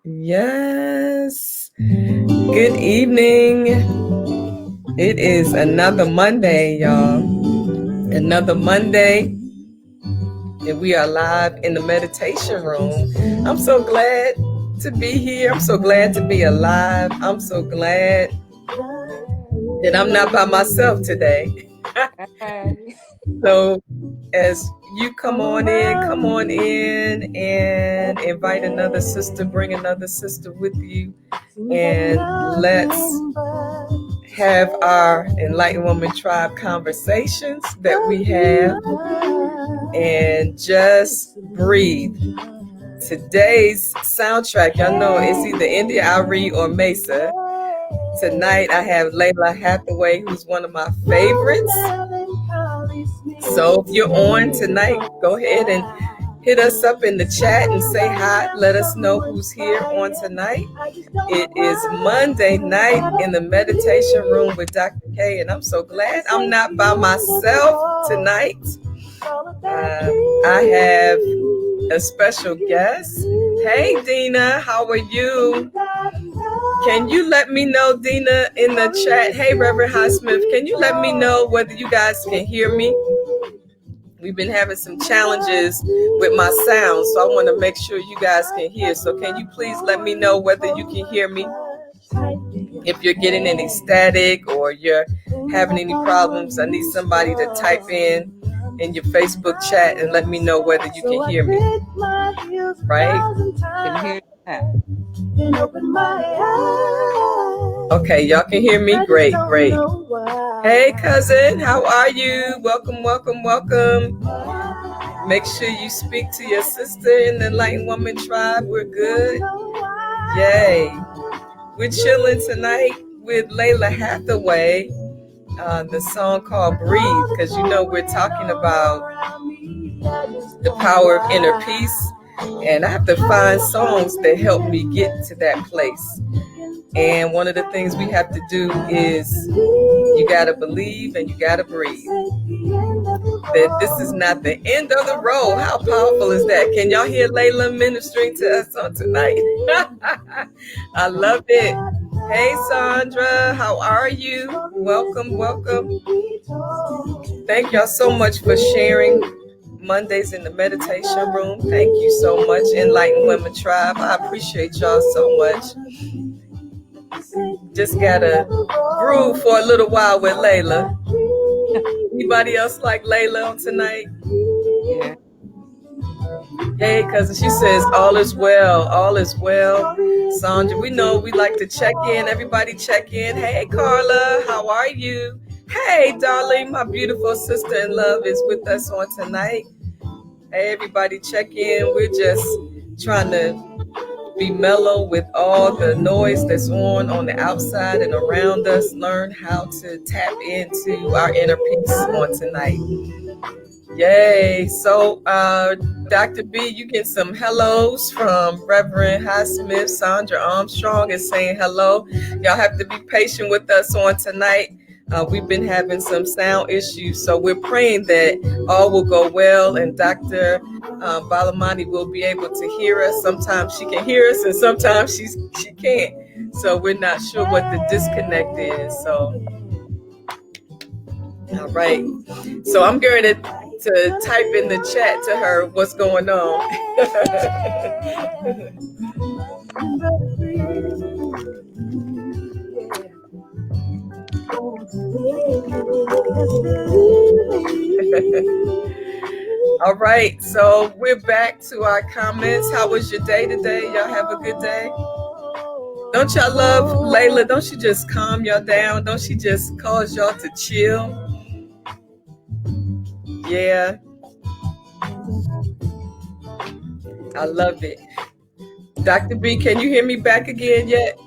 Yes. Good evening. It is another Monday, y'all. Another Monday. And we are live in the meditation room. I'm so glad to be here. I'm so glad to be alive. I'm so glad that I'm not by myself today. So as you come on in and invite another sister, bring another sister with you, and let's have our Enlightened Woman Tribe conversations that we have, and just breathe. Today's soundtrack, y'all know, it's either India Ari or Mesa. Tonight I have Layla Hathaway, who's one of my favorites. So if you're on tonight, go ahead and hit us up in the chat and say hi. Let us know who's here on tonight. It is Monday night in the meditation room with Dr. K, and I'm so glad I'm not by myself tonight. I have a special guest. Hey, Dina, how are you? Can you let me know, Dina, in the chat? Hey, Reverend Highsmith, can you let me know whether you guys can hear me? We've been having some challenges with my sound, so I want to make sure you guys can hear. So can you please let me know whether you can hear me? If you're getting any static or you're having any problems, I need somebody to type in your Facebook chat and let me know whether you can hear me. Right? Can hear that. Okay, y'all can hear me? Great. Hey, cousin, how are you? Welcome. Make sure you speak to your sister in the Enlightened Woman Tribe. We're good. Yay. We're chilling tonight with Layla Hathaway. The song called Breathe, because you know we're talking about the power of inner peace, and I have to find songs that help me get to that place. And one of the things we have to do is you got to believe and you got to breathe. That this is not the end of the road. How powerful is that? Can y'all hear Layla ministering to us on tonight? I love it. Hey, Sandra, how are you? Welcome. Thank y'all so much for sharing Mondays in the meditation room. Thank you so much, Enlightened Women Tribe. I appreciate y'all so much. Just gotta groove for a little while with Layla. Anybody else like Layla on tonight? Yeah. Hey, cousin, she says all is well. Sandra, we know we like to check in. Everybody check in. Hey, Carla, how are you? Hey, darling, my beautiful sister in love is with us on tonight. Hey, everybody check in. We're just trying to be mellow with all the noise that's on the outside and around us. Learn how to tap into our inner peace on tonight. Yay. So, Dr. B, you get some hellos from Reverend Highsmith. Sandra Armstrong is saying hello. Y'all have to be patient with us on tonight. We've been having some sound issues, so we're praying that all will go well, and Dr. Balamani will be able to hear us. Sometimes she can hear us, and sometimes she can't. So we're not sure what the disconnect is. So, all right. So I'm going to type in the chat to her what's going on. All right, so we're back to our comments. How was your day today? Y'all have a good day? Don't y'all love Layla? Don't she just calm y'all down? Don't she just cause y'all to chill? Yeah. I love it. Dr. B, can you hear me back again yet?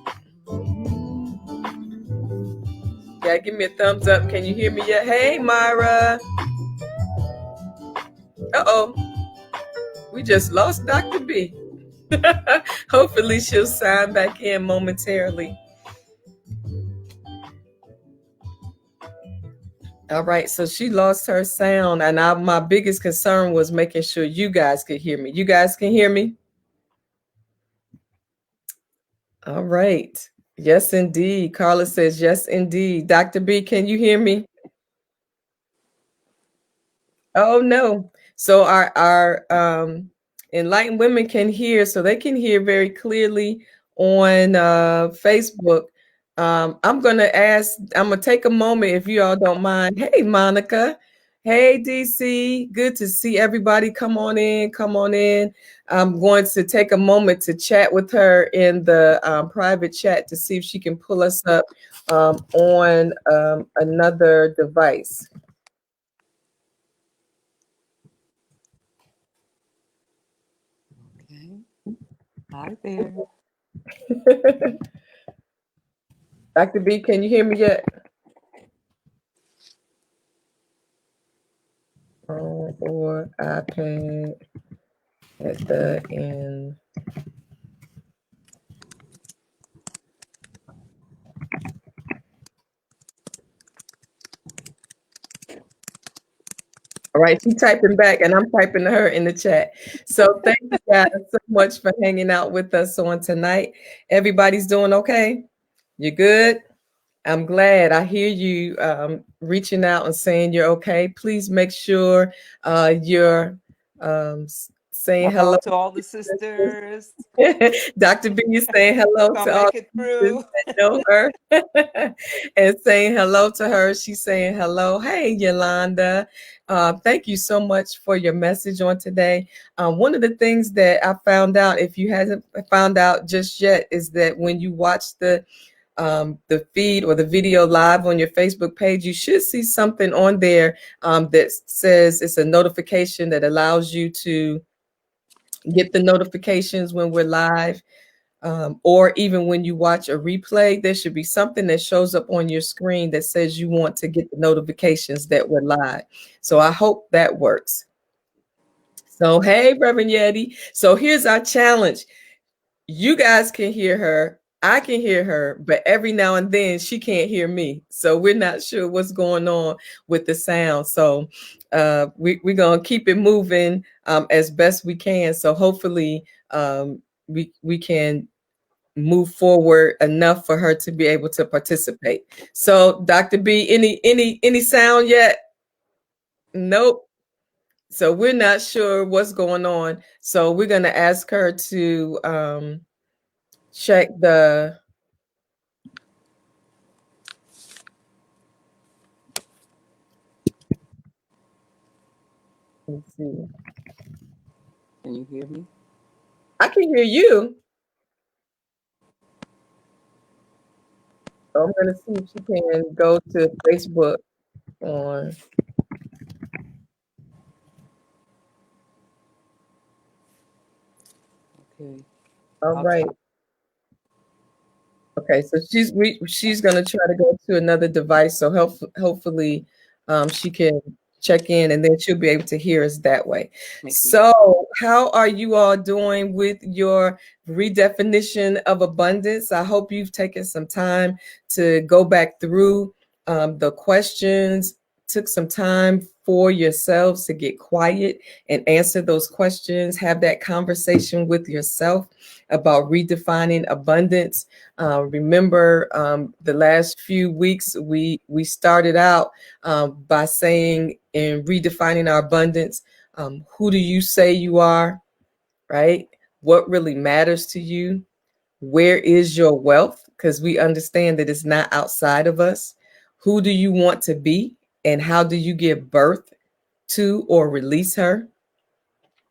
Yeah, give me a thumbs up. Can you hear me yet? Hey, Myra. Uh-oh. We just lost Dr. B. Hopefully she'll sign back in momentarily. All right, so she lost her sound, and my biggest concern was making sure you guys could hear me. You guys can hear me? All right. Yes, indeed. Carla says, yes, indeed. Dr. B, can you hear me? Oh no. So our enlightened women can hear, so they can hear very clearly on Facebook. I'm gonna take a moment if you all don't mind. Hey Monica. Hey DC. Good to see everybody. Come on in, come on in. I'm going to take a moment to chat with her in the private chat to see if she can pull us up on another device. Okay. Hi there. Dr. B, can you hear me yet? Or iPad at the end. All right, she's typing back and I'm typing to her in the chat. So thank you guys so much for hanging out with us on tonight. Everybody's doing okay? You good? I'm glad. I hear you reaching out and saying you're okay. Please make sure you're saying Hello hello. to all the sisters. Dr. B is saying hello Gonna to all make it the sisters through. that know her and saying hello to her. She's saying hello. Hey, Yolanda. Thank you so much for your message on today. One of the things that I found out, if you hasn't found out just yet, is that when you watch the feed or the video live on your Facebook page, you should see something on there that says it's a notification that allows you to get the notifications when we're live, or even when you watch a replay, there should be something that shows up on your screen that says you want to get the notifications that we're live. So I hope that works. So, hey, Reverend Yeti. So here's our challenge. You guys can hear her. I can hear her, but every now and then she can't hear me. So we're not sure what's going on with the sound. So we're going to keep it moving as best we can. So hopefully we can move forward enough for her to be able to participate. So Dr. B, any sound yet? Nope. So we're not sure what's going on. So we're going to ask her to check the. Let's see. Can you hear me? I can hear you. So I'm going to see if she can go to Facebook on. Okay. All I'll right. try. Okay, so she's gonna try to go to another device. So hopefully she can check in and then she'll be able to hear us that way. Thank you. So how are you all doing with your redefinition of abundance? I hope you've taken some time to go back through the questions, took some time for yourselves to get quiet and answer those questions, have that conversation with yourself about redefining abundance. Remember, the last few weeks we started out by saying in redefining our abundance, who do you say you are, right? What really matters to you? Where is your wealth? Because we understand that it's not outside of us. Who do you want to be, and how do you give birth to or release her?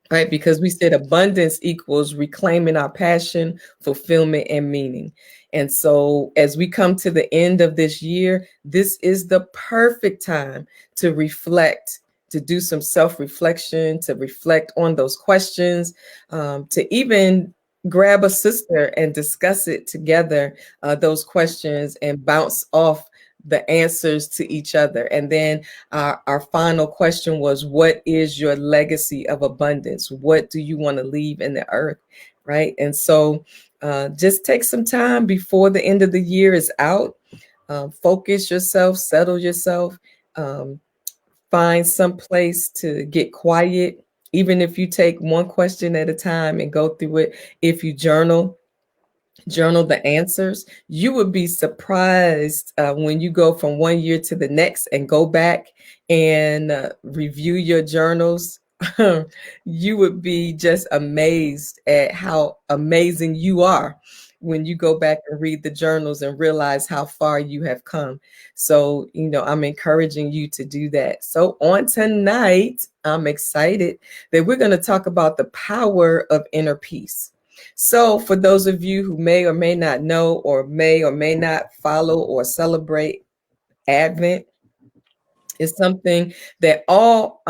Right, because we said abundance equals reclaiming our passion, fulfillment, and meaning. And so as we come to the end of this year, this is the perfect time to reflect, to do some self-reflection, to reflect on those questions, to even grab a sister and discuss it together, those questions, and bounce off the answers to each other. And then our final question was, what is your legacy of abundance? What do you want to leave in the earth? Right. And so just take some time before the end of the year is out. Focus yourself, settle yourself, find some place to get quiet. Even if you take one question at a time and go through it, if you journal, journal the answers, you would be surprised when you go from one year to the next and go back and review your journals. You would be just amazed at how amazing you are when you go back and read the journals and realize how far you have come. So, I'm encouraging you to do that. So, on tonight, I'm excited that we're going to talk about the power of inner peace. So, for those of you who may or may not know, or may not follow or celebrate Advent, it's something that all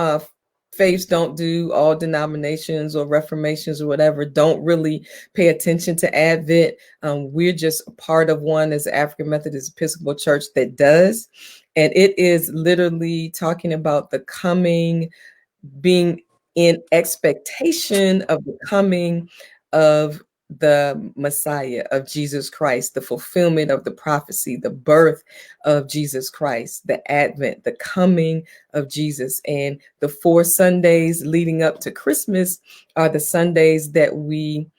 faiths don't do, all denominations or reformations or whatever don't really pay attention to Advent. We're just a part of one as the African Methodist Episcopal Church that does. And it is literally talking about the coming, being in expectation of the coming of the Messiah, of Jesus Christ, the fulfillment of the prophecy, the birth of Jesus Christ, the advent, the coming of Jesus. And the 4 Sundays leading up to Christmas are the Sundays that we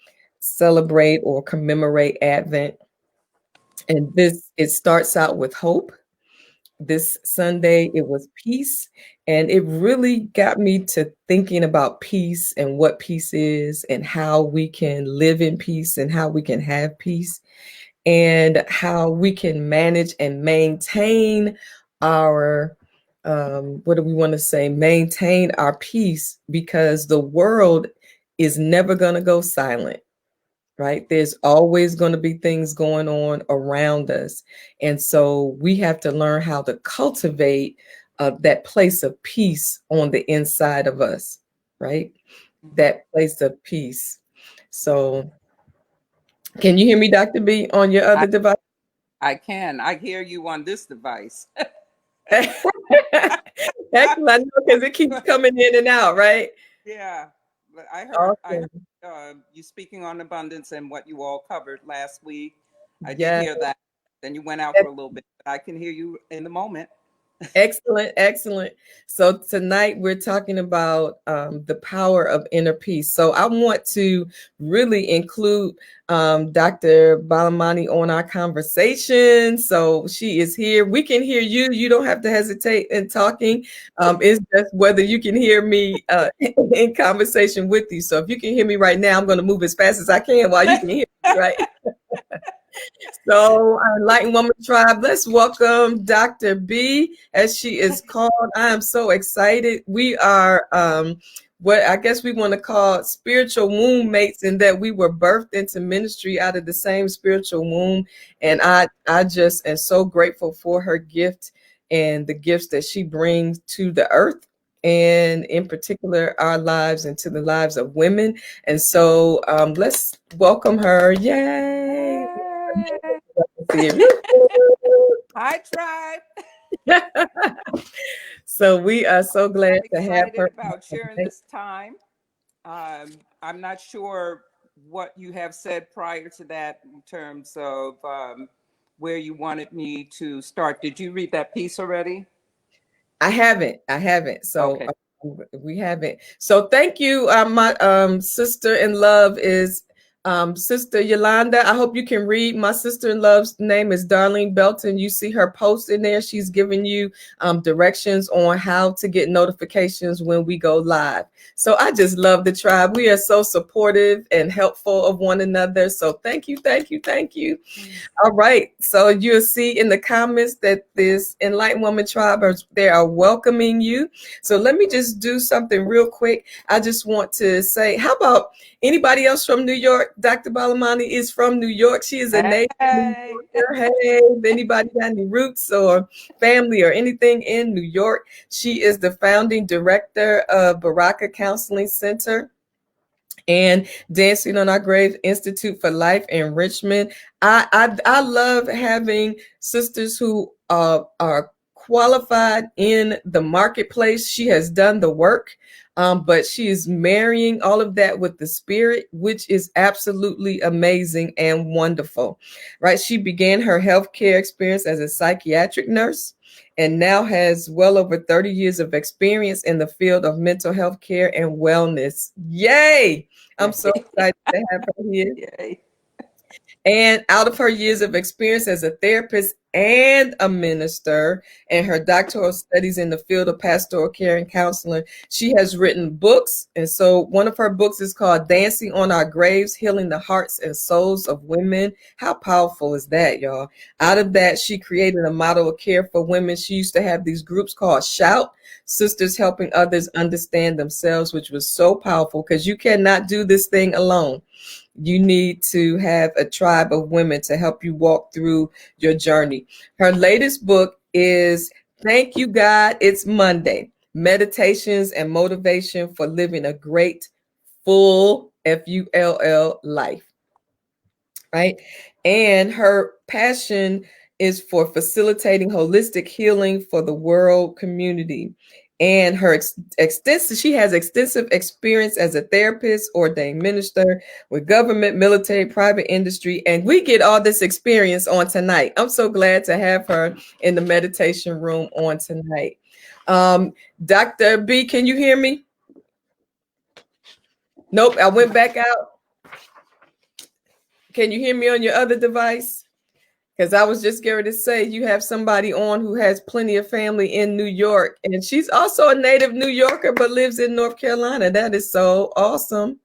celebrate or commemorate Advent. And it starts out with hope. This Sunday, it was peace. And it really got me to thinking about peace and what peace is and how we can live in peace and how we can have peace and how we can manage and maintain our, what do we want to say? Maintain our peace, because the world is never going to go silent. Right? There's always going to be things going on around us. And so we have to learn how to cultivate that place of peace on the inside of us, right? That place of peace. So can you hear me, Dr. B, on your other device? I can. I hear you on this device. Excellent. I know, because it keeps coming in and out, right? Yeah. But I Awesome. heard you speaking on abundance and what you all covered last week. I did Yeah. hear that. Then you went out for a little bit. But I can hear you in the moment. Excellent, excellent. So tonight we're talking about the power of inner peace. So I want to really include Dr. Balamani on our conversation. So she is here. We can hear you. You don't have to hesitate in talking. It's just whether you can hear me in conversation with you. So if you can hear me right now, I'm going to move as fast as I can while you can hear me, right? So, Enlightened Woman Tribe, let's welcome Dr. B, as she is called. I am so excited. We are what I guess we want to call spiritual womb mates, in that we were birthed into ministry out of the same spiritual womb. And I just am so grateful for her gift and the gifts that she brings to the earth, and in particular our lives and to the lives of women. And so let's welcome her. Yay! Hi, tribe. So we are so glad I'm to have excited her. about sharing this time. I'm not sure what you have said prior to that in terms of where you wanted me to start. Did you read that piece already? I haven't. So Okay. we haven't. So thank you. My sister in love is Sister Yolanda. I hope you can read. My sister in love's name is Darlene Belton. You see her post in there. She's giving you directions on how to get notifications when we go live. So I just love the tribe. We are so supportive and helpful of one another. So thank you, thank you, thank you. All right. So you'll see in the comments that this Enlightened Woman Tribe, they are welcoming you. So let me just do something real quick. I just want to say, how about anybody else from New York? Dr. Balamani is from New York. She is a native New Hey. Yorker. Hey, if anybody got any roots or family or anything in New York, she is the founding director of Baraka Counseling Center and Dancing on Our Grave Institute for Life Enrichment. I love having sisters who are qualified in the marketplace. She has done the work, but she is marrying all of that with the spirit, which is absolutely amazing and wonderful, right? She began her healthcare experience as a psychiatric nurse and now has well over 30 years of experience in the field of mental health care and wellness. Yay! I'm so excited to have her here. Yay. And out of her years of experience as a therapist and a minister, and her doctoral studies in the field of pastoral care and counseling, she has written books. And so one of her books is called Dancing on Our Graves, Healing the Hearts and Souls of Women. How powerful is that, y'all? Out of that, she created a model of care for women. She used to have these groups called Shout, Sisters Helping Others Understand Themselves, which was so powerful because you cannot do this thing alone. You need to have a tribe of women to help you walk through your journey. Her latest book is Thank You, God, It's Monday, Meditations and Motivation for Living a Great, Full, Full life. Right? And her passion is for facilitating holistic healing for the world community. And her she has extensive experience as a therapist, ordained minister with government, military, private industry, and we get all this experience on tonight. I'm so glad to have her in the meditation room on tonight. Dr. B, can you hear me? Nope, I went back out. Can you hear me on your other device? Because I was just going to say you have somebody on who has plenty of family in New York, and she's also a native New Yorker but lives in North Carolina. That is so awesome.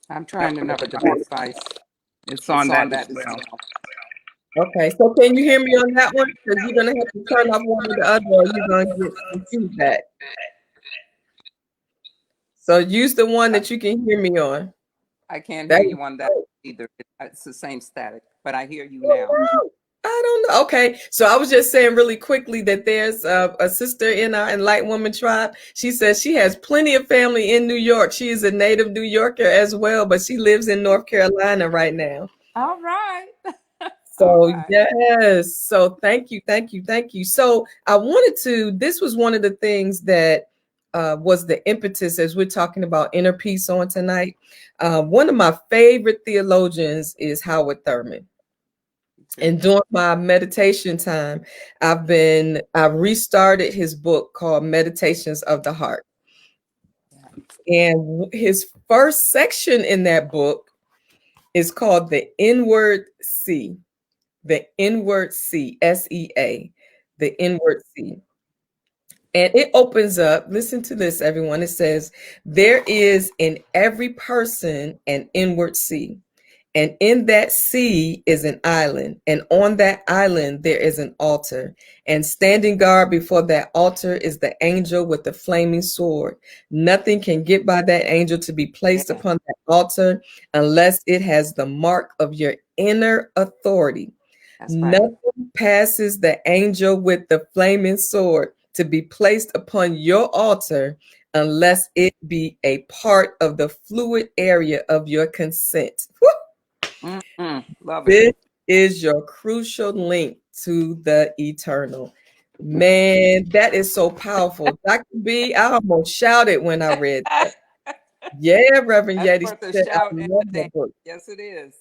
I'm trying another device. It's on that as well. Okay, so can you hear me on that one? Because you're going to have to turn off one or the other, or you're going to get some feedback. So use the one that you can hear me on. I can't hear you on that either. It's the same static, but I hear you now. I don't know. Okay. So I was just saying really quickly that there's a sister in our Enlightened Woman Tribe. She says she has plenty of family in New York. She is a native New Yorker as well, but she lives in North Carolina right now. All right. So yes. So thank you. So this was one of the things that was the impetus as we're talking about inner peace on tonight. One of my favorite theologians is Howard Thurman. And during my meditation time, I've restarted his book called Meditations of the Heart. And his first section in that book is called The Inward Sea. The Inward Sea, SEA, the Inward Sea. And it opens up, listen to this, everyone. It says, there is in every person an inward sea. And in that sea is an island, and on that island there is an altar. And standing guard before that altar is the angel with the flaming sword. Nothing can get by that angel to be placed upon that altar unless it has the mark of your inner authority. Nothing passes the angel with the flaming sword to be placed upon your altar unless it be a part of the fluid area of your consent. Love this it. is your crucial link to the eternal. Man, that is so powerful. Dr. B, I almost shouted when I read that. Yeah, Reverend That's Yeti said, I love that book. Yes, it is.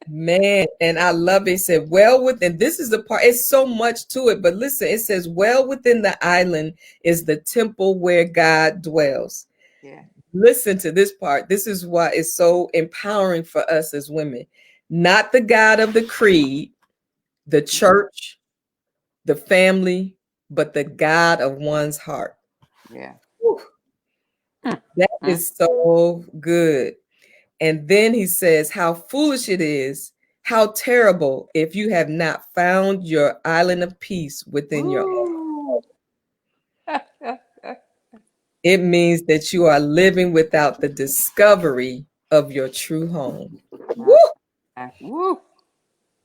Man, and I love it. It said, well within, this is the part, it's so much to it, but listen, it says, well within the island is the temple where God dwells. Yeah. Listen to this part. This is why it's so empowering for us as women. Not the God of the creed, the church, the family, but the God of one's heart. Yeah. That is so good. And then he says, how foolish it is, how terrible if you have not found your island of peace within your own heart. It means that you are living without the discovery of your true home. Woo! Woo!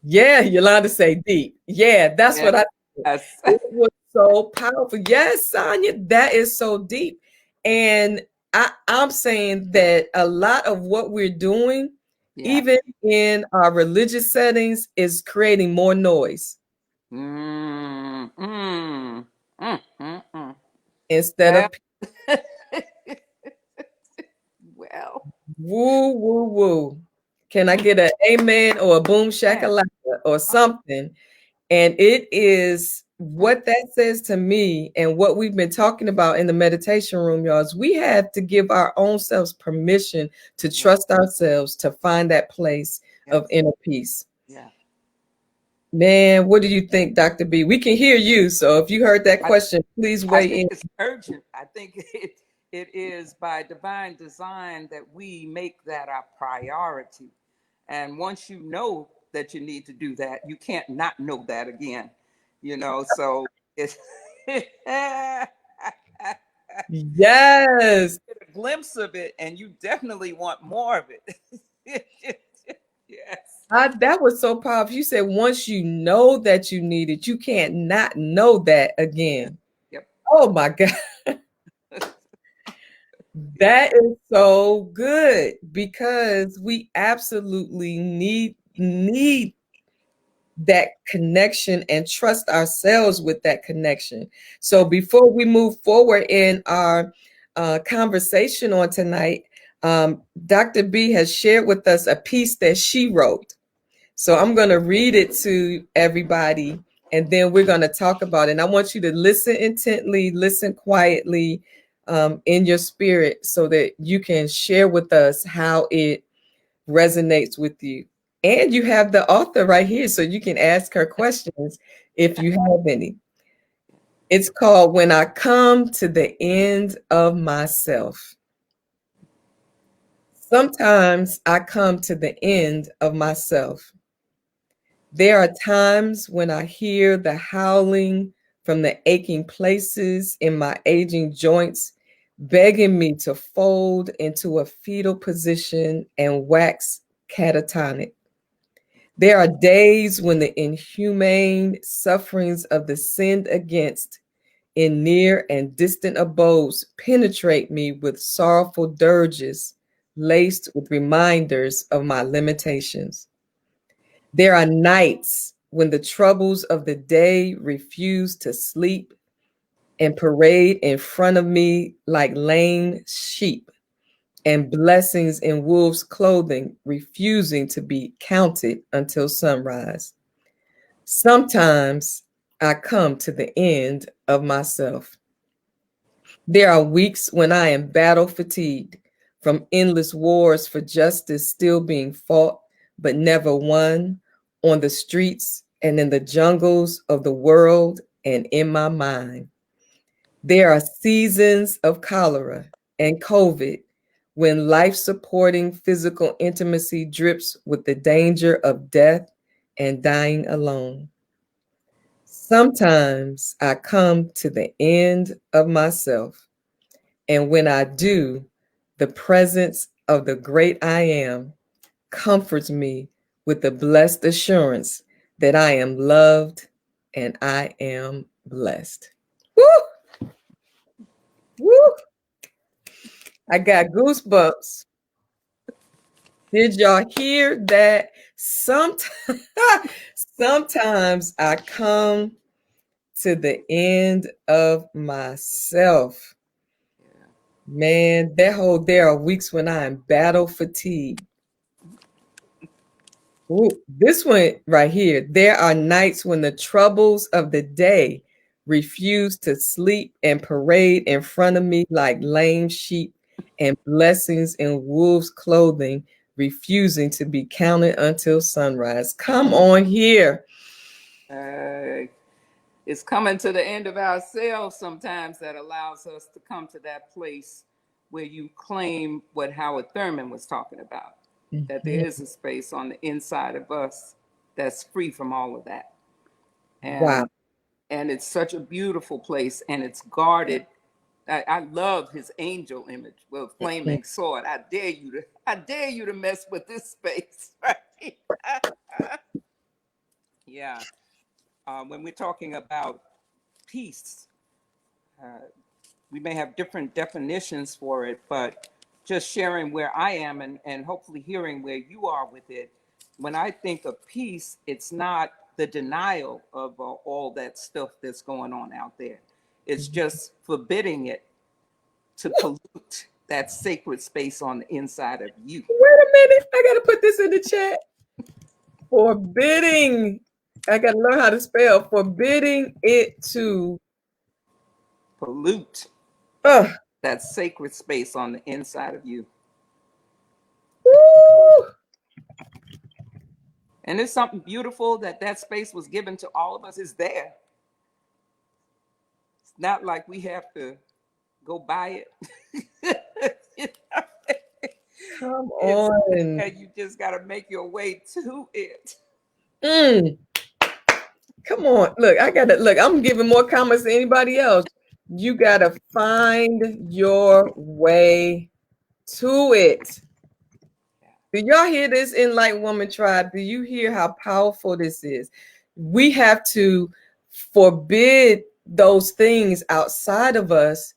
Yeah, Yolanda say deep. Yeah, that's what I think. Yes. It was so powerful. Yes, Sonia, that is so deep. And I'm saying that a lot of what we're doing, even in our religious settings, is creating more noise. Instead of well, woo, woo, woo. Can I get an amen or a boom shakalaka or something? And it is what that says to me and what we've been talking about in the meditation room, y'all, is we have to give our own selves permission to Yeah. trust ourselves to find that place Yes. of inner peace. Yeah. Man, what do you think, Dr. B? We can hear you. So if you heard that I, question, please I weigh think in. it's urgent. I think it is by divine design that we make that our priority. And once you know that you need to do that, you can't not know that again. So it's Yes. get a glimpse of it, and you definitely want more of it. Yes. That was so powerful. You said once you know that you need it, you can't not know that again. Yep. Oh my God. That is so good because we absolutely need that connection and trust ourselves with that connection. So before we move forward in our conversation on tonight, Dr. B has shared with us a piece that she wrote. So I'm going to read it to everybody and then we're going to talk about it. And I want you to listen intently, listen quietly in your spirit so that you can share with us how it resonates with you. And you have the author right here so you can ask her questions if you have any. It's called When I Come to the End of Myself. Sometimes I come to the end of myself. There are times when I hear the howling from the aching places in my aging joints, begging me to fold into a fetal position and wax catatonic. There are days when the inhumane sufferings of the sinned against in near and distant abodes penetrate me with sorrowful dirges laced with reminders of my limitations. There are nights when the troubles of the day refuse to sleep and parade in front of me like lame sheep, and blessings in wolves' clothing refusing to be counted until sunrise. Sometimes I come to the end of myself. There are weeks when I am battle fatigued from endless wars for justice still being fought, but never won on the streets and in the jungles of the world and in my mind. There are seasons of cholera and COVID when life supporting physical intimacy drips with the danger of death and dying alone. Sometimes I come to the end of myself, and when I do, the presence of the great I am comforts me with the blessed assurance that I am loved and I am blessed. Woo! Woo! I got goosebumps. Did y'all hear that? Sometimes, sometimes I come to the end of myself. Man, there are weeks when I am battle fatigued. Ooh, this one right here. There are nights when the troubles of the day refuse to sleep and parade in front of me like lame sheep, and blessings in wolves' clothing refusing to be counted until sunrise. Come on here. Uh, it's coming to the end of ourselves sometimes that allows us to come to that place where you claim what Howard Thurman was talking about, that there Mhm. is a space on the inside of us that's free from all of that. Wow. And it's such a beautiful place, and it's guarded. I love his angel image with Mhm. flaming sword. I dare you to mess with this space, right? Yeah. When we're talking about peace, uh, we may have different definitions for it, but just sharing where I am, and hopefully hearing where you are with it. When I think of peace, it's not the denial of all that stuff that's going on out there. It's just forbidding it to pollute that sacred space on the inside of you. Wait a minute. I got to put this in the chat. Forbidding. I got to learn how to spell. Forbidding it to Pollute uh, that sacred space on the inside of you. woo, And it's something beautiful that that space was given to all of us. It's there. It's not like we have to go buy it. You know? come It's on. there. You just got to make your way to it. Mm, come on. Look, I got to look. I'm giving more comments than anybody else. You got to find your way to it. Do y'all hear this, Enlightened Woman Tribe? Do you hear how powerful this is? We have to forbid those things outside of us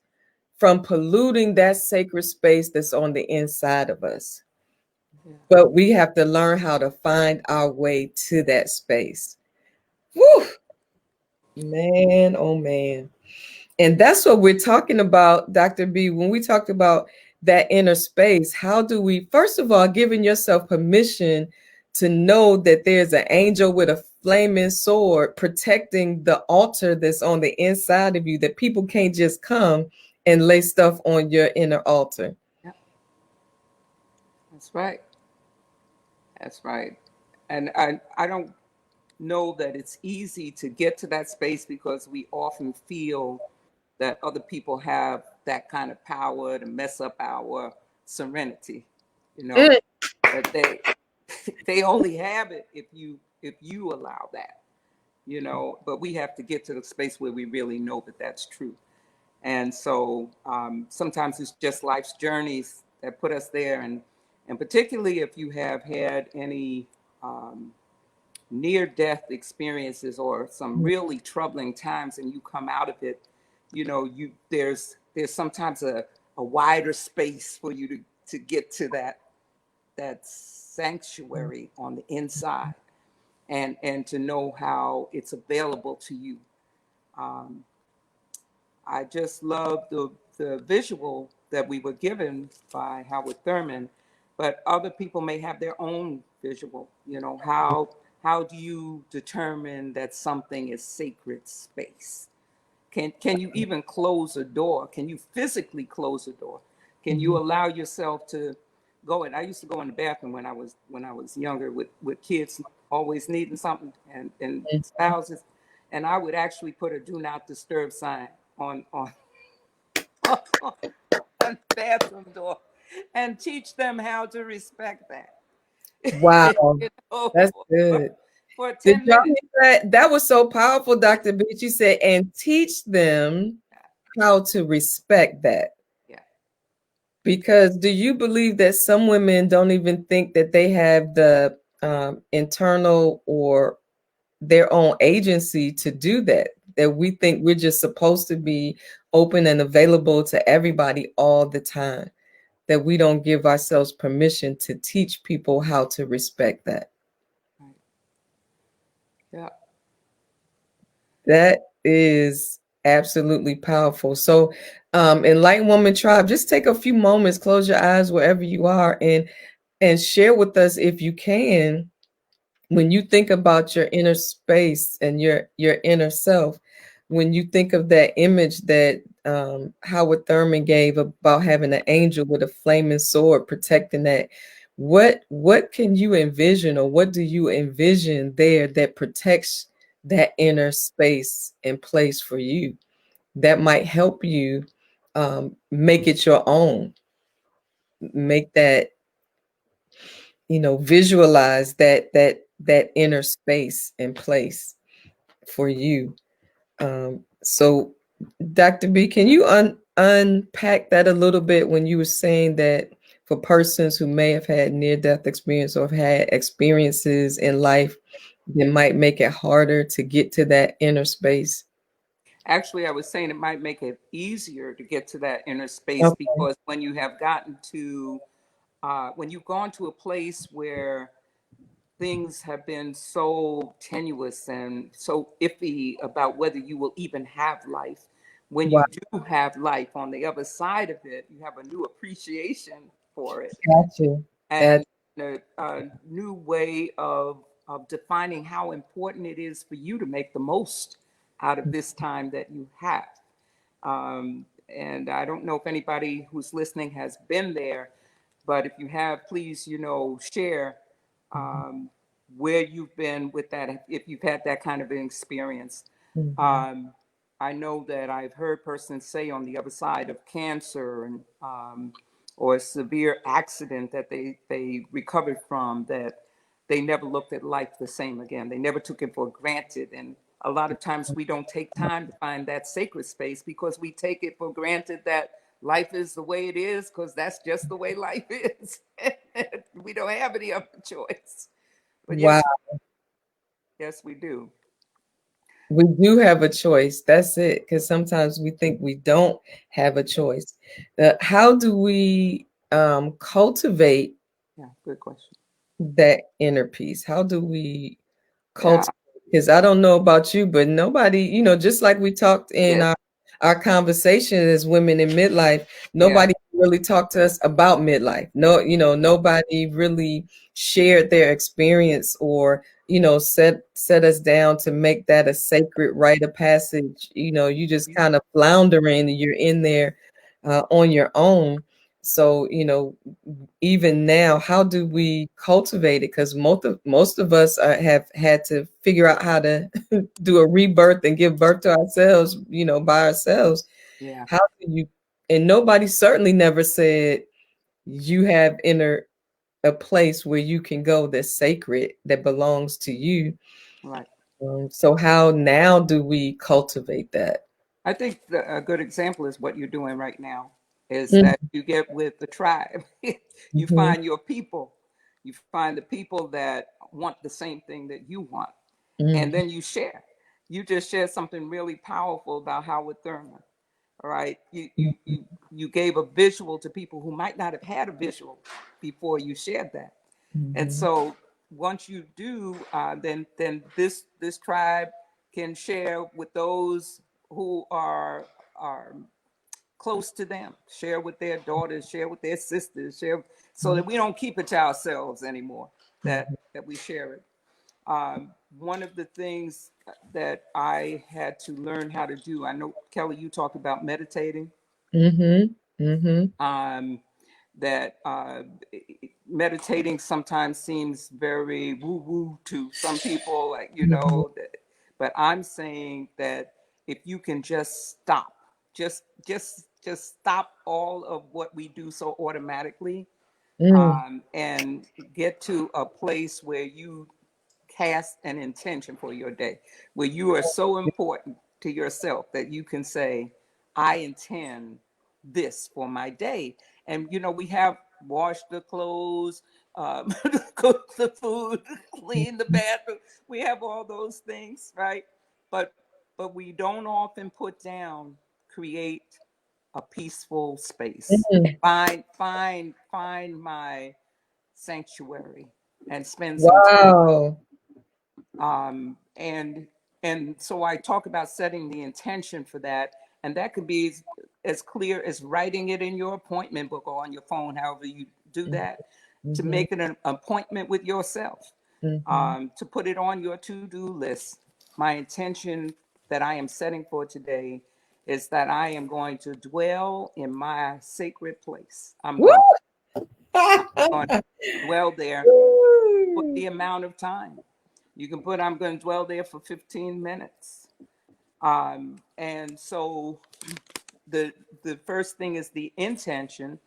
from polluting that sacred space that's on the inside of us. Yeah. But we have to learn how to find our way to that space. Whew, man, oh man. And that's what we're talking about, Dr. B. When we talked about that inner space, how do we, first of all, giving yourself permission to know that there's an angel with a flaming sword protecting the altar that's on the inside of you, that people can't just come and lay stuff on your inner altar. Yeah. That's right. That's right. And I don't know that it's easy to get to that space because we often feel that other people have that kind of power to mess up our serenity, you know, Mm, that they only have it if you allow that, you know, but we have to get to the space where we really know that that's true. And so sometimes it's just life's journeys that put us there. And particularly if you have had any um, near death experiences or some really troubling times and you come out of it, you know, there's sometimes a wider space for you to get to that sanctuary on the inside and to know how it's available to you. Um, I just love the visual that we were given by Howard Thurman, but other people may have their own visual. You know, how do you determine that something is sacred space? Can you even close a door? Can you physically close a door? Can you allow yourself to go in? I used to go in the bathroom when I was younger with kids always needing something and spouses, and I would actually put a do not disturb sign on on the bathroom door and teach them how to respect that. wow, You know, that's good. for Did 10 y'all minutes. hear that? That was so powerful, Dr. Beach. You said, and teach them how to respect that. Yeah. Because do you believe that some women don't even think that they have the internal or their own agency to do that? That we think we're just supposed to be open and available to everybody all the time. That we don't give ourselves permission to teach people how to respect that. Right. Yeah. That is absolutely powerful. So, Enlightened Woman Tribe, just take a few moments, close your eyes wherever you are, and share with us, if you can, when you think about your inner space and your inner self, when you think of that image that Howard Thurman gave about having an angel with a flaming sword protecting that, what can you envision, or what do you envision there that protects that inner space and place for you, that might help you make it your own, make that, visualize that inner space and place for you. So Dr. B, can you unpack that a little bit when you were saying that for persons who may have had near-death experience or have had experiences in life that might make it harder to get to that inner space? Actually, I was saying it might make it easier to get to that inner space Okay. because when you have gotten to, when you've gone to a place where things have been so tenuous and so iffy about whether you will even have life, when Wow. you do have life on the other side of it, you have a new appreciation for it Gotcha. That and a new way of of defining how important it is for you to make the most out of this time that you have. And I don't know if anybody who's listening has been there, but if you have, please, share where you've been with that, if you've had that kind of an experience. Um, I know that I've heard persons say on the other side of cancer and or a severe accident that they recovered from, that they never looked at life the same again. They never took it for granted. And a lot of times we don't take time to find that sacred space because we take it for granted that life is the way it is because that's just the way life is. We don't have any other choice. But Wow. yes, we do. We do have a choice. That's it. Because sometimes we think we don't have a choice. How do we cultivate Yeah, good question. that inner peace? How do we Yeah, cultivate? Because I don't know about you, but nobody, just like we talked in yeah, our conversation as women in midlife, yeah, nobody really talked to us about midlife. No, nobody really shared their experience or, set us down to make that a sacred rite of passage. You just kind of floundering and you're in there on your own. So, even now, how do we cultivate it? Because most of us have had to figure out how to do a rebirth and give birth to ourselves, by ourselves. yeah, How do you? And nobody certainly never said you have a place where you can go that's sacred, that belongs to you. right. So how now do we cultivate that? I think a good example is what you're doing right now is Mm-hmm. that you get with the tribe. You find your people. You find the people that want the same thing that you want. And Mm-hmm. then you share. You just shared something really powerful about Howard Thurman. All right. You gave a visual to people who might not have had a visual before you shared that. And Mm-hmm. so once you do, then this tribe can share with those who are close to them, share with their daughters, share with their sisters, share so that we don't keep it to ourselves anymore. That we share it. One of the things that I had to learn how to do, I know Kelly, you talked about meditating. Mm-hmm. Mm-hmm. Um, that meditating sometimes seems very woo woo to some people, like, but I'm saying that if you can just stop, just stop all of what we do so automatically, Mm-hmm. and get to a place where you cast an intention for your day, where you are so important to yourself that you can say, I intend this for my day. And, we have washed the clothes, cook the food, clean the bathroom. We have all those things, right? But we don't often put down, create a peaceful space. Find my sanctuary and spend some time. Wow. And so I talk about setting the intention for that, and that could be as clear as writing it in your appointment book or on your phone, however you do that, to Mm-hmm. make it an appointment with yourself, Mm-hmm. to put it on your to-do list. My intention that I am setting for today is that I am going to dwell in my sacred place. I'm Woo! going to dwell there for the amount of time. You can put, I'm going to dwell there for 15 minutes. And so the first thing is the intention.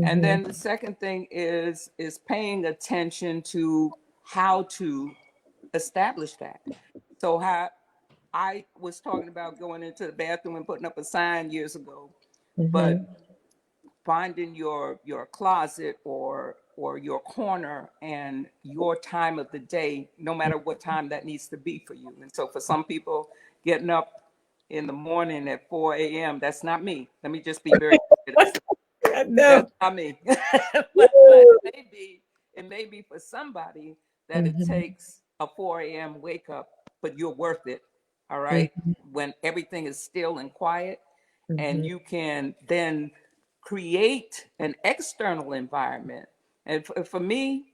And Mhm, then the second thing is paying attention to how to establish that. So how I was talking about going into the bathroom and putting up a sign years ago, but mhm, finding your closet or your corner and your time of the day, no matter what time that needs to be for you. And so for some people, getting up in the morning at 4 a.m., that's not me. Let me just be very clear. I know. That's not me. But Woo! it may be for somebody that it Mhm, takes a 4 a.m. wake up, but you're worth it. All right. mhm, When everything is still and quiet, and mhm, you can then create an external environment. And for me,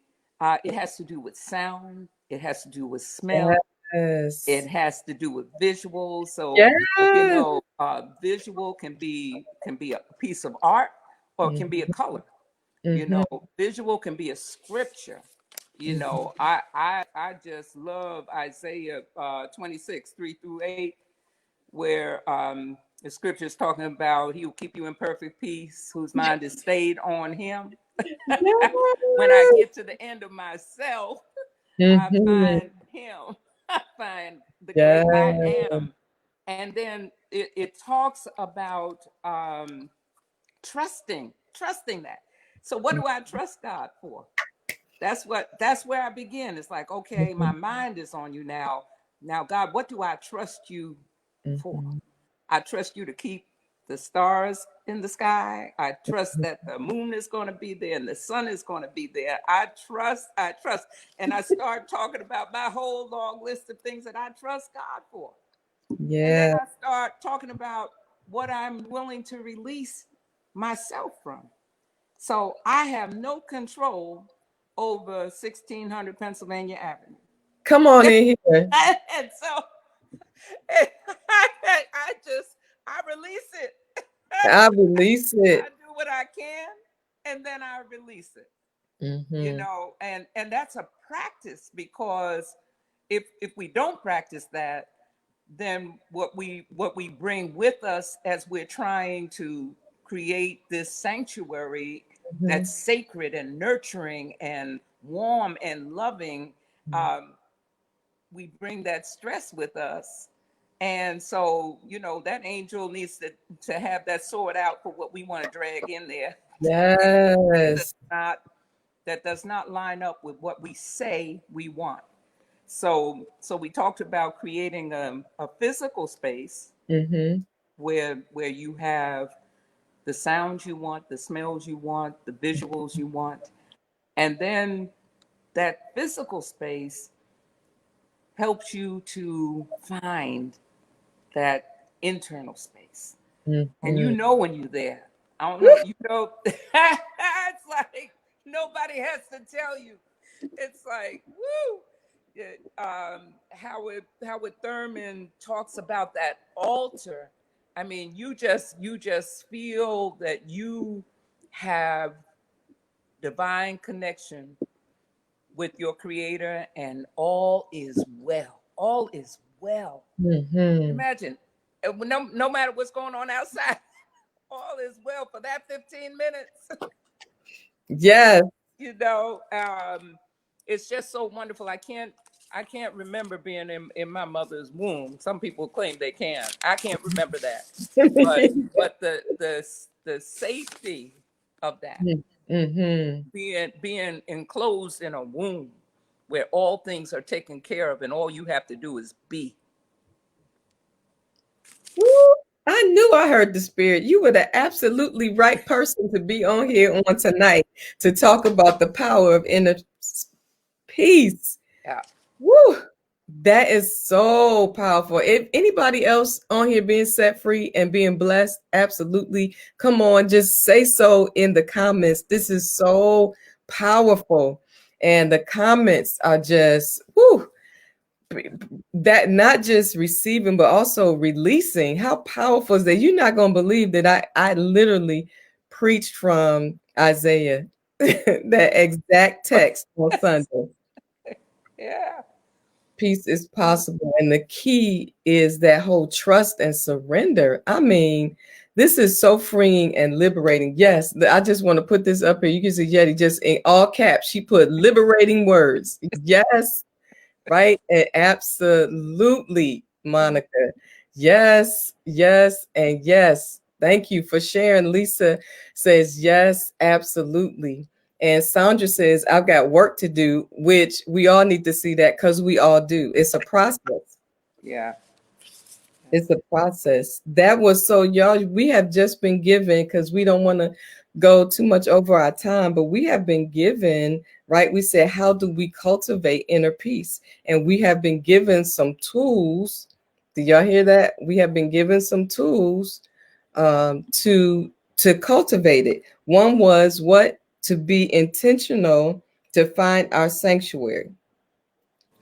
it has to do with sound. It has to do with smell. It Yes. has to do with visual. So, Yes. visual can be a piece of art, or it can be a color. Mm-hmm. Visual can be a scripture. Mm-hmm. I just love Isaiah 26, 3-8, where the scripture is talking about he will keep you in perfect peace, whose mind is stayed on him. When I get to the end of myself, I Mm-hmm. find him. I find the great I Yes. am. And then it talks about trusting that. So what do I trust God for? That's where I begin. It's like, okay, my mind is on you now. Now, God, what do I trust you for? Mm-hmm. I trust you to keep the stars in the sky. I trust that the moon is going to be there and the sun is going to be there. I trust. And I start talking about my whole long list of things that I trust God for. And then Yeah. I start talking about what I'm willing to release myself from. So I have no control over 1600 Pennsylvania Avenue. Come on in here. And so I just, I release it. I release I it. do what I can, and then I release it. Mm-hmm. And that's a practice, because if we don't practice that, then what we bring with us as we're trying to create this sanctuary that's sacred and nurturing and warm and loving, um, we bring that stress with us. And so, that angel needs to have that sword out for what we want to drag in there. that does Yes. not that does not line up with what we say we want. So we talked about creating a physical space Mm-hmm. where you have the sounds you want, the smells you want, the visuals you want, and then that physical space helps you to find that internal space. And Mm-hmm. when you're there. I don't know, it's like nobody has to tell you. It's like, woo. Yeah, Howard Thurman talks about that altar. I mean, you just feel that you have divine connection with your creator, and all is well. All is well. Mm-hmm. Imagine, no matter what's going on outside, all is well for that 15 minutes. Yes. you know, um, it's just so wonderful. I can't remember being in my mother's womb. Some people claim they can. I can't remember that, but the safety of that, Mm-hmm. being enclosed in a womb where all things are taken care of and all you have to do is be. Woo. I knew I heard the spirit. You were the absolutely right person to be on here on tonight to talk about the power of inner peace. Yeah. Woo! That is so powerful. If anybody else on here being set free and being blessed, absolutely. Come on, just say so in the comments. This is so powerful. And the comments are just, whoo, that not just receiving, but also releasing. How powerful is that? You're not going to believe that I literally preached from Isaiah, that exact text on Sunday. Yeah. Peace is possible. And the key is that whole trust and surrender. I mean, this is so freeing and liberating. Yes, I just want to put this up here. You can see Yeti just in all caps. She put liberating words. Yes, right? And absolutely, Monica. Yes, yes, and yes. Thank you for sharing. Lisa says, yes, absolutely. And Sandra says, I've got work to do, which we all need to see that because we all do. It's a process. Yeah. It's a process. That was so, y'all, we have just been given, because we don't want to go too much over our time, but we have been given, right? We said, how do we cultivate inner peace? And we have been given some tools. Did y'all hear that? We have been given some tools to cultivate it. One was what? To be intentional, to find our sanctuary.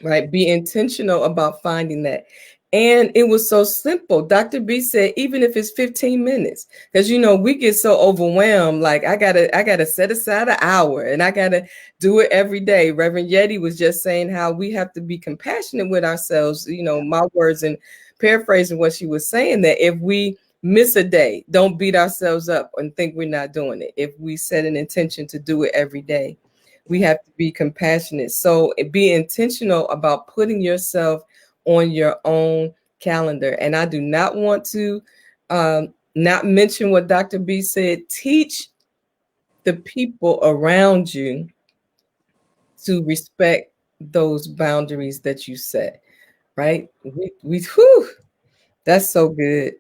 right? Be intentional about finding that. And it was so simple. Dr. B said, even if it's 15 minutes, because we get so overwhelmed. Like I gotta set aside an hour and I gotta do it every day. Reverend Yeti was just saying how we have to be compassionate with ourselves. Yeah. My words and paraphrasing what she was saying, that if we miss a day, don't beat ourselves up and think we're not doing it. If we set an intention to do it every day, we Yeah. have to be compassionate. So be intentional about putting yourself on your own calendar. And I do not want to not mention what Dr. B said. Teach the people around you to respect those boundaries that you set, right? Whew, that's so good.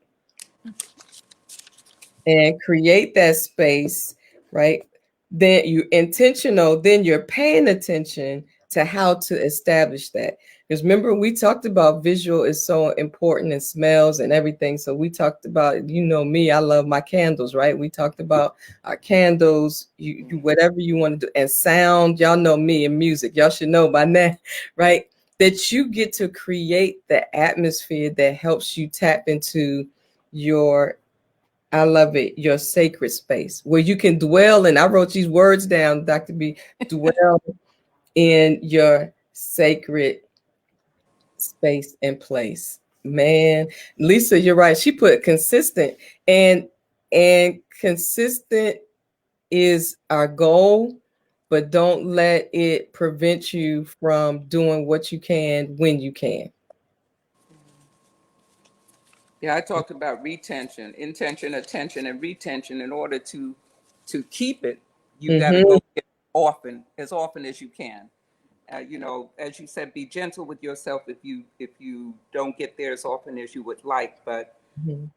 And create that space, right? Then you're intentional, then you're paying attention to how to establish that. Because remember, we talked about visual is so important, and smells and everything. So we talked about, me, I love my candles, right? We talked about our candles, you whatever you want to do, and sound. Y'all know me and music. Y'all should know by now, right? That you get to create the atmosphere that helps you tap into your, I love it, your sacred space where you can dwell. And I wrote these words down, Dr. B, dwell in your sacred space and place. Man, Lisa, you're right. She put consistent, and consistent is our goal, but don't let it prevent you from doing what you can when you can. Yeah, I talked about retention, intention, attention, and retention. In order to keep it, you got to Mm-hmm. go often, as often as you can. As you said, be gentle with yourself if you don't get there as often as you would like, but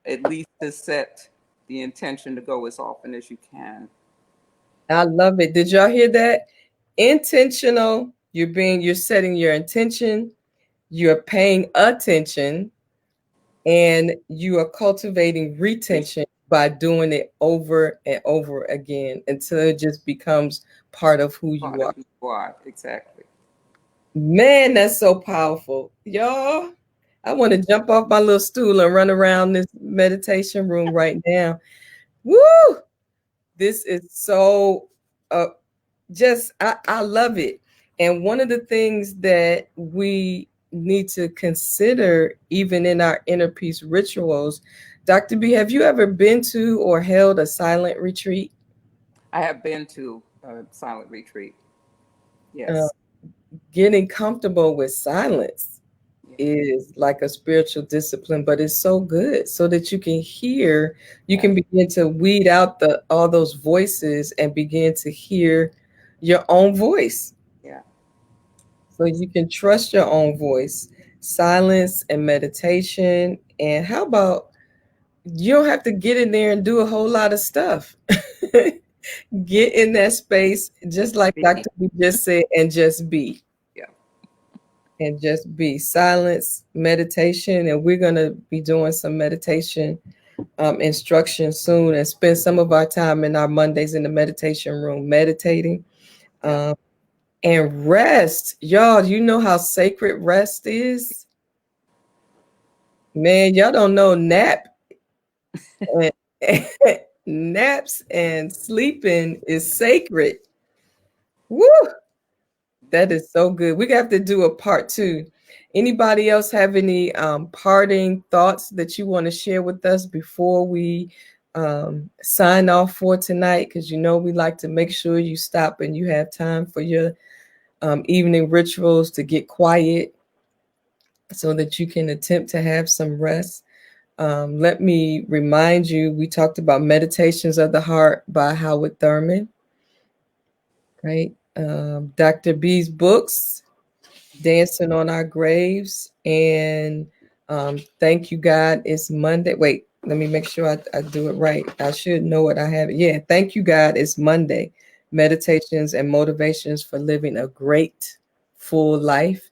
at least to set the intention to go as often as you can. I love it. Did y'all hear that? Intentional. You're setting your intention, you're paying attention, and you are cultivating retention by doing it over and over again until it just becomes part of who you Part of are. who you are, exactly. Man, that's so powerful. Y'all, I want to jump off my little stool and run around this meditation room right now. Woo! This is so just I love it. And one of the things that we need to consider, even in our inner peace rituals, Dr. B, have you ever been to or held a silent retreat? I have been to a silent retreat. Uh, Yes. Getting comfortable with silence Yeah. is like a spiritual discipline, but it's so good so that you Yeah. can begin to weed out all those voices and begin to hear your own voice. Yeah. So you can trust your own voice, silence and meditation. And how about you don't have to get in there and do a whole lot of stuff. Get in that space, just like Be. Dr. B just said, and just be. Yeah. And just be. Silence, meditation. And we're going to be doing some meditation instruction soon and spend some of our time in our Mondays in the meditation room meditating. Yeah. Um, and rest. Y'all, you know how sacred rest is? Man, y'all don't know and, naps and sleeping is sacred. Woo! That is so good. We have to do a part two. Anybody else have any parting thoughts that you want to share with us before we sign off for tonight? Because we like to make sure you stop and you have time for your evening rituals to get quiet so that you can attempt to have some rest. Let me remind you, we talked about Meditations of the Heart by Howard Thurman, right? Dr. B's books, Dancing on Our Graves, and Thank You, God, It's Monday. Wait, let me make sure I do it right. I should know it. I have it. Yeah, Thank You, God, It's Monday. Meditations and Motivations for Living a Great Full Life.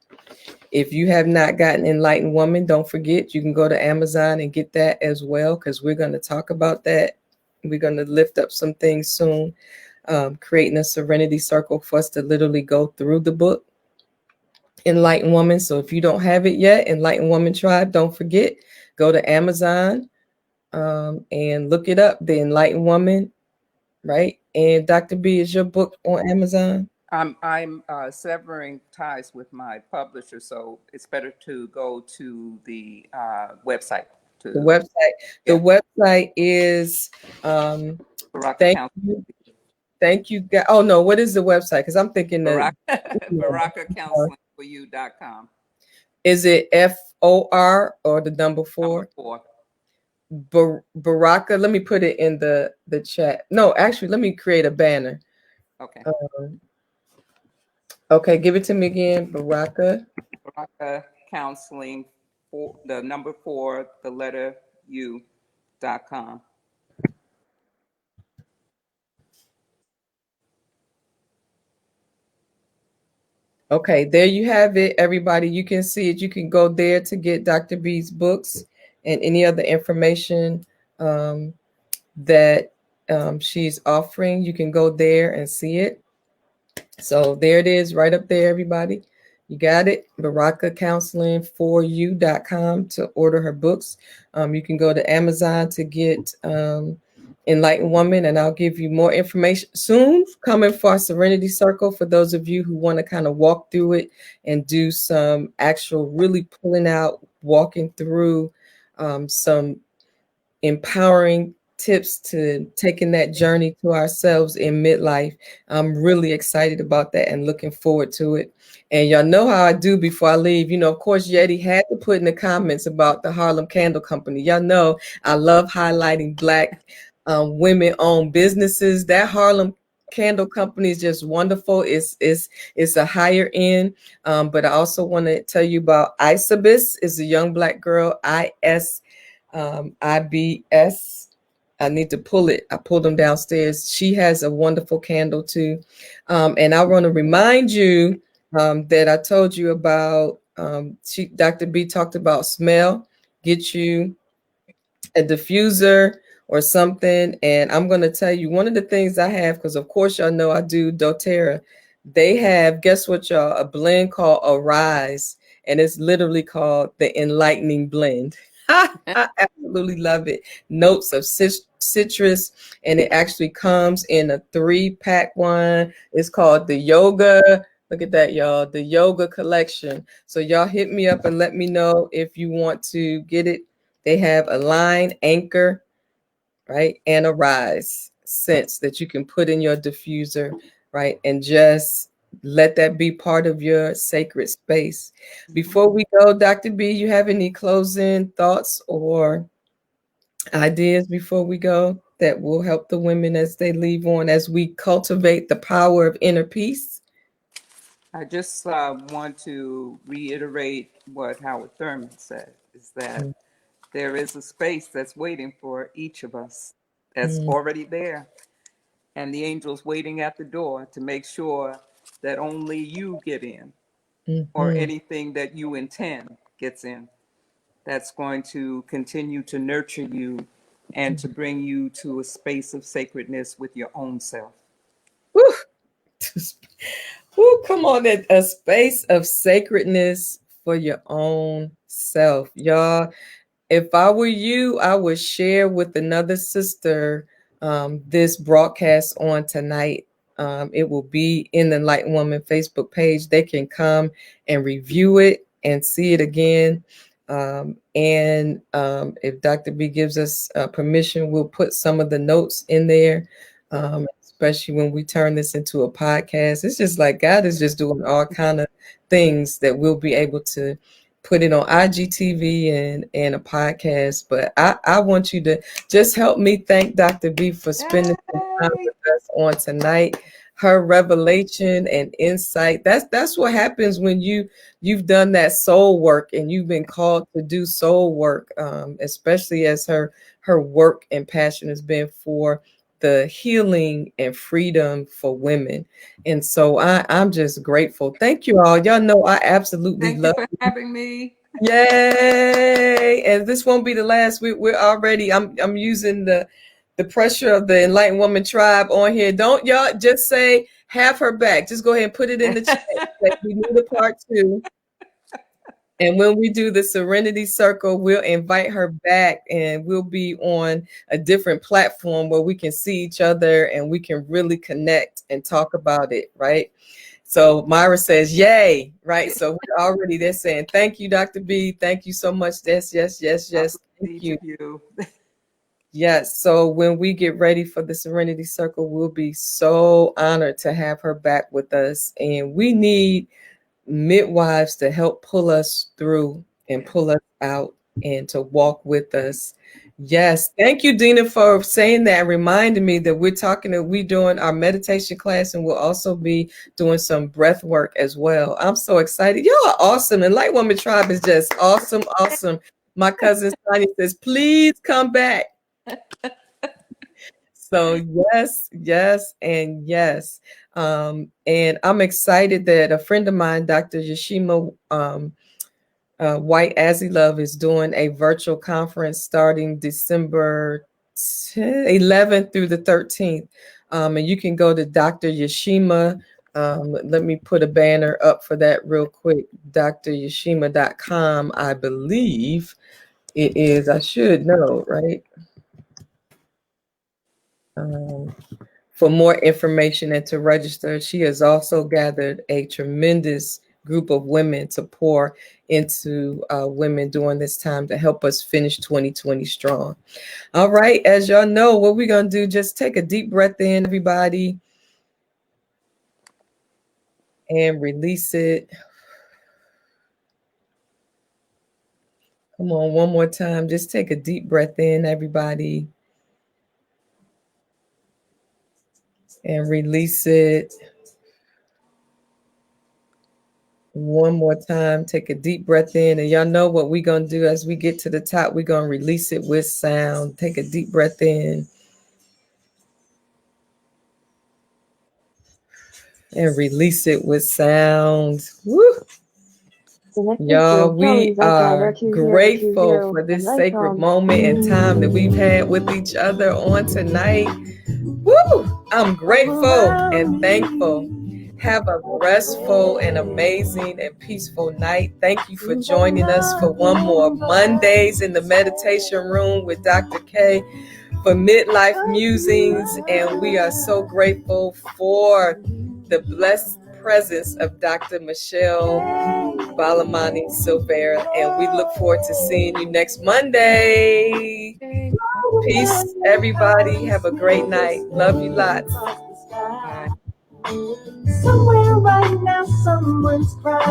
If you have not gotten Enlightened Woman, don't forget you can go to Amazon and get that as well, because we're going to talk about that. We're going to lift up some things soon, creating a serenity circle for us to literally go through the book. Enlightened Woman. So if you don't have it yet, Enlightened Woman Tribe, don't forget, go to Amazon and look it up, The Enlightened Woman, right? And Dr. B, is your book on Amazon? I'm severing ties with my publisher, so it's better to go to the website. The To website. The Yeah, website is Baraka thank Counsel, you. Thank you. Oh no, what is the website? Because I'm thinking that BarakaCounselingForYou.com. is it FOR or the number Number 4? 4. Baraka. Let me put it in the chat. No, actually, let me create a banner. Okay. Okay, give it to me again, Baraka. Baraka Counseling for the number 4, the letter U.com. Okay, there you have it, everybody. You can see it. You can go there to get Dr. B's books and any other information that she's offering. You can go there and see it. So there it is, right up there, everybody. You got it. BarakaCounselingForYou.com to order her books. You can go to Amazon to get Enlightened Woman, and I'll give you more information soon coming for our Serenity Circle for those of you who want to kind of walk through it and do some actual really pulling out, walking through some empowering tips to taking that journey to ourselves in midlife. I'm really excited about that and looking forward to it. And y'all know how I do before I leave. You know, of course, Yeti had to put in the comments about the Harlem Candle Company. Y'all know I love highlighting Black women-owned businesses. That Harlem Candle Company is just wonderful. It's a higher end, but I also want to tell you about Isabis. Is a young Black girl. IBS. I need to pull it. I pulled them downstairs. She has a wonderful candle too. And I want to remind you that I told you about, Dr. B talked about smell. Get you a diffuser or something. And I'm going to tell you one of the things I have, because of course y'all know I do doTERRA. They have, guess what, y'all, a blend called Arise, and it's literally called the Enlightening Blend. I absolutely love it. Notes of citrus, and it actually comes in a 3-pack one. It's called the Yoga. Look at that, y'all. The Yoga Collection. So y'all hit me up and let me know if you want to get it. They have a line, anchor, right, and a rise scents that you can put in your diffuser, right, and just let that be part of your sacred space. Before we go, Dr. B, you have any closing thoughts or ideas before we go that will help the women as they leave on, as we cultivate the power of inner peace? I just want to reiterate what Howard Thurman said, is that there is a space that's waiting for each of us, that's already there. And the angel's waiting at the door to make sure that only you get in, or Mm-hmm. anything that you intend gets in. That's going to continue to nurture you and to bring you to a space of sacredness with your own self. Woo! Woo, come on, a space of sacredness for your own self. Y'all, if I were you, I would share with another sister this broadcast on tonight. It will be in the Enlightened Woman Facebook page. They can come and review it and see it again. And if Dr. B gives us permission, we'll put some of the notes in there, especially when we turn this into a podcast. It's just like God is just doing all kind of things that we'll be able to put it on IGTV and a podcast. But I want you to just help me thank Dr. B for spending some time with us on tonight. Her revelation and insight. That's what happens when you've done that soul work and you've been called to do soul work, especially as her work and passion has been for the healing and freedom for women. And so I'm just grateful. Thank you all. Y'all know I absolutely Thank you love for having me. Yay! And this won't be the last. We're already. I'm using the pressure of the Enlightened Woman Tribe on here. Don't y'all just say have her back. Just go ahead and put it in the chat. Say we need a part 2. And when we do the Serenity Circle, we'll invite her back and we'll be on a different platform where we can see each other and we can really connect and talk about it, right? So Myra says, yay, right? So we're already there saying, thank you, Dr. B. Thank you so much. Yes, yes, yes, yes. Thank Each you. of you. Yes. So when we get ready for the Serenity Circle, we'll be so honored to have her back with us. And we need midwives to help pull us through and pull us out and to walk with us. Yes. Thank you, Dina, for saying that and reminding me that we're doing our meditation class and we'll also be doing some breath work as well. I'm so excited. Y'all are awesome. Enlightened Woman Tribe is just awesome, awesome. My cousin Sonia says, please come back. So yes, yes, and yes. And I'm excited that a friend of mine, Dr. Yashima White Azilove, is doing a virtual conference starting December 11th through the 13th. And you can go to Dr. Yashima. Let me put a banner up for that real quick. DrYashima.com, I believe it is. I should know, right? For more information and to register. She has also gathered a tremendous group of women to pour into women during this time to help us finish 2020 strong. All right, as y'all know, what we're going to do, just take a deep breath in, everybody, and release it. Come on, one more time. Just take a deep breath in, everybody, and release it. One more time, take a deep breath in, and y'all know what we're going to do as we get to the top. We're going to release it with sound. Take a deep breath in and release it with sound. Woo! Y'all, we are grateful for this sacred moment and time that we've had with each other on tonight. Woo! I'm grateful and thankful. Have a restful and amazing and peaceful night. Thank you for joining us for one more Mondays in the meditation room with Dr. K for Midlife Musings. And we are so grateful for the blessed presence of Dr. Michele Balamani Silvera. And we look forward to seeing you next Monday. Peace, everybody. Have a great night. Love you lots. Bye. Somewhere right now, someone's crying.